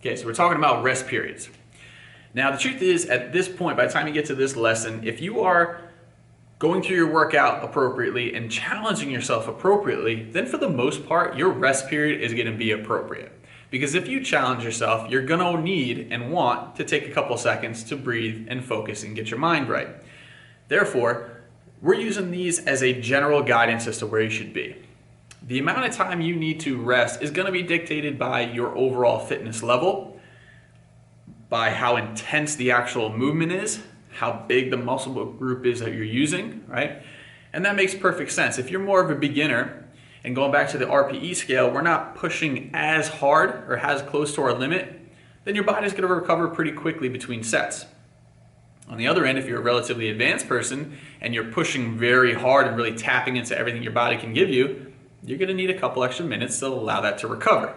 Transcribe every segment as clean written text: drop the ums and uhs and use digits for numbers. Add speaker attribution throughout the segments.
Speaker 1: Okay, so we're talking about rest periods. Now, the truth is, at this point, by the time you get to this lesson, if you are going through your workout appropriately and challenging yourself appropriately, then for the most part, your rest period is going to be appropriate. Because if you challenge yourself, you're going to need and want to take a couple seconds to breathe and focus and get your mind right. Therefore, we're using these as a general guidance as to where you should be. The amount of time you need to rest is going to be dictated by your overall fitness level, by how intense the actual movement is, how big the muscle group is that you're using, right? And that makes perfect sense. If you're more of a beginner, and going back to the RPE scale, we're not pushing as hard or as close to our limit, then your body's going to recover pretty quickly between sets. On the other end, if you're a relatively advanced person and you're pushing very hard and really tapping into everything your body can give you, you're going to need a couple extra minutes to allow that to recover.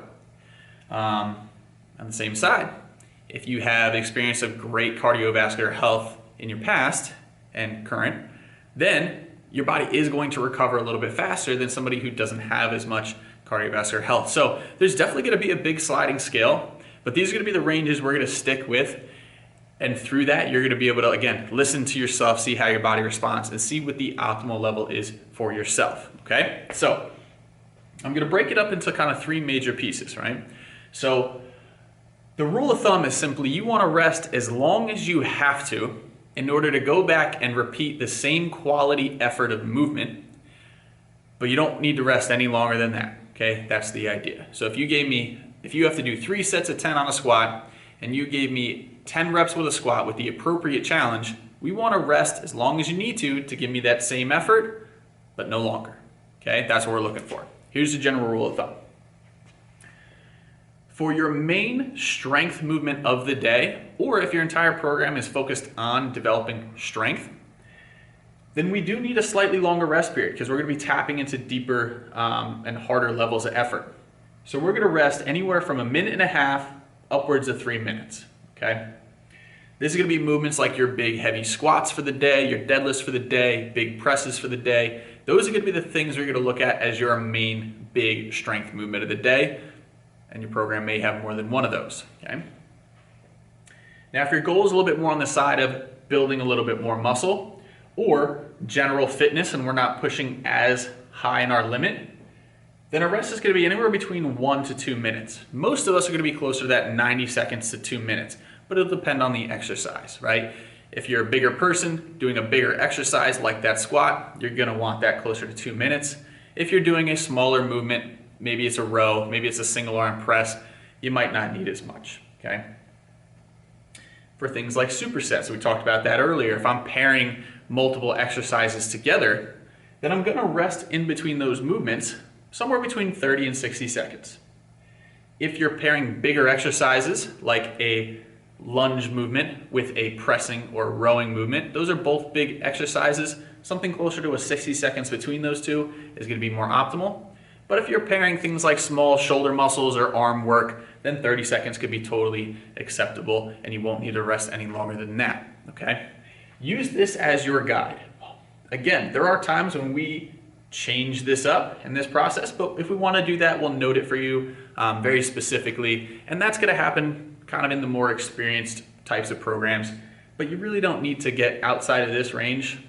Speaker 1: On the same side, if you have experience of great cardiovascular health in your past and current, then your body is going to recover a little bit faster than somebody who doesn't have as much cardiovascular health. So there's definitely going to be a big sliding scale, but these are going to be the ranges we're going to stick with. And through that, you're going to be able to, again, listen to yourself, see how your body responds, and see what the optimal level is for yourself, okay? So I'm going to break it up into kind of three major pieces, right? So the rule of thumb is simply you want to rest as long as you have to in order to go back and repeat the same quality effort of movement, but you don't need to rest any longer than that, okay? That's the idea. So if you have to do 3 sets of 10 on a squat and you gave me 10 reps with a squat with the appropriate challenge, we want to rest as long as you need to give me that same effort, but no longer, okay? That's what we're looking for. Here's the general rule of thumb. For your main strength movement of the day, or if your entire program is focused on developing strength, then we do need a slightly longer rest period because we're going to be tapping into deeper and harder levels of effort. So we're going to rest anywhere from 1.5 minutes upwards of 3 minutes, okay? This is going to be movements like your big heavy squats for the day, your deadlifts for the day, big presses for the day. Those are going to be the things we're going to look at as your main big strength movement of the day. And your program may have more than one of those, okay? Now, if your goal is a little bit more on the side of building a little bit more muscle or general fitness and we're not pushing as high in our limit, then our rest is going to be anywhere between 1 to 2 minutes. Most of us are going to be closer to that 90 seconds to 2 minutes, but it'll depend on the exercise, right? If you're a bigger person doing a bigger exercise like that squat, you're going to want that closer to 2 minutes. If you're doing a smaller movement, maybe it's a row, maybe it's a single arm press, you might not need as much, okay? For things like supersets, we talked about that earlier. If I'm pairing multiple exercises together, then I'm gonna rest in between those movements somewhere between 30 and 60 seconds. If you're pairing bigger exercises like a lunge movement with a pressing or rowing movement, those are both big exercises. Something closer to a 60 seconds between those two is gonna be more optimal. But if you're pairing things like small shoulder muscles or arm work, then 30 seconds could be totally acceptable and you won't need to rest any longer than that, okay? Use this as your guide. Again, there are times when we change this up in this process, but if we want to do that, we'll note it for you very specifically, and that's going to happen kind of in the more experienced types of programs, but you really don't need to get outside of this range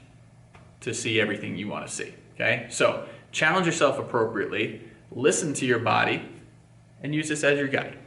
Speaker 1: to see everything you want to see, okay? So challenge yourself appropriately, listen to your body, and use this as your guide.